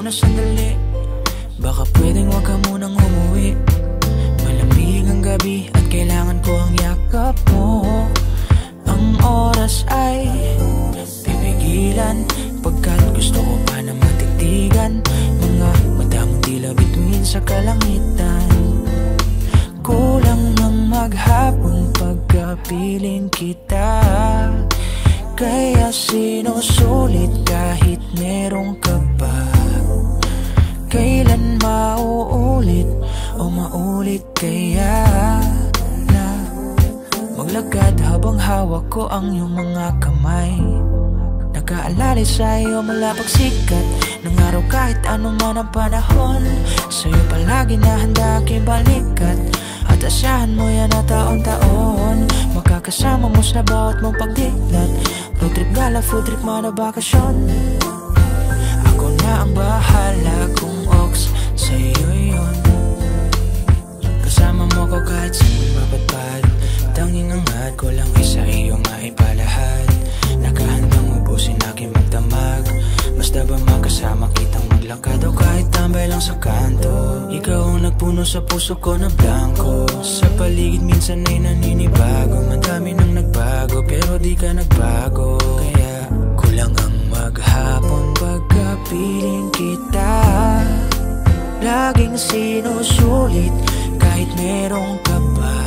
muna sandali. Baka pwedeng wag ka munang umuwi. Malamig ang gabi at kailangan ko ang yakap mo. Ang oras ay pipigilan, pagkat gusto ko pa na matitigan mga madamong tila bituin sa kalangitan. Kulang ng maghapon pagkapiling kita, kaya sinusulit kahit merong ka pa. Kailan mauulit o maulit kaya na maglakad habang hawak ko ang iyong mga kamay. Nakaalalay sa'yo mula pagsikat ng araw kahit anuman ang panahon. Sa'yo palagi na handa aking balikat at asahan mo yan na taon-taon. Makakasama mo sa bawat mong pagdiklat. Road trip, gala, food trip, man na bakasyon. Ako na ang bahala kung oks sa'yo yun. Kasama mo ko kahit saan mapadpad. Tanging angat ko lang ay sa iyo maipalahad. Nakahandang ubusin aking magdamag. Basta ba makasama kitang maglakad o kahit tambay lang sa kanto. Ikaw ang nagpuno sa puso ko na blanco. Sa paligid minsan ay naninibago. Madami nang nagbago pero di ka nagbago. Kaya kulang ang maghapon pagkapiling kita. Laging sinusulit kahit merong ka pa.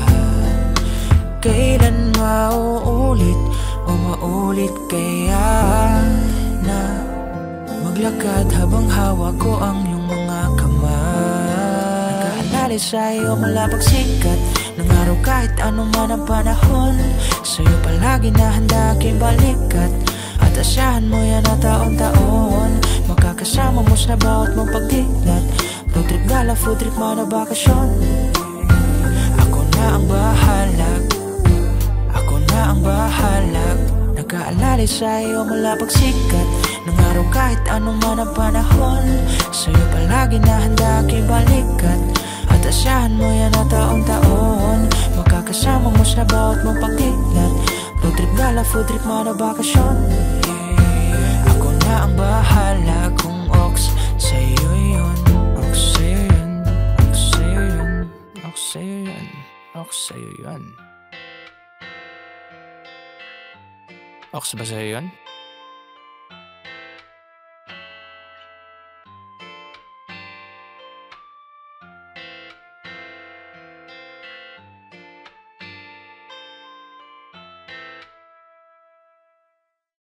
Kailan mauulit o maulit kaya na maglakad habang hawak ko ang iyong mga kamay. Nakaalalay sa'yo mula pagsikat ng araw kahit anuman ang panahon. Sa'yo palagi na handa aking balikat at asahan mo yan na taon-taon. Makakasama mo sa bawat mong pagdiklat. Road trip, gala, food trip, man na bakasyon. Ako na ang bahala, ako na ang bahala. Nakaalalay sa'yo mula pagsikat ng araw kahit anuman ang panahon. Sa'yo palagi na handa aking balikat at asahan mo yan na taon-taon. Makakasama mo sa bawat mong pagdiklat. Road trip, gala, food trip, man na bakasyon. Ako na ang bahala kung oks sa'yo yun. Oks sa'yo yun, oks sa'yo yun, oks sa'yo yun, oks sa'yo yun. Oks ba sa'yo yun?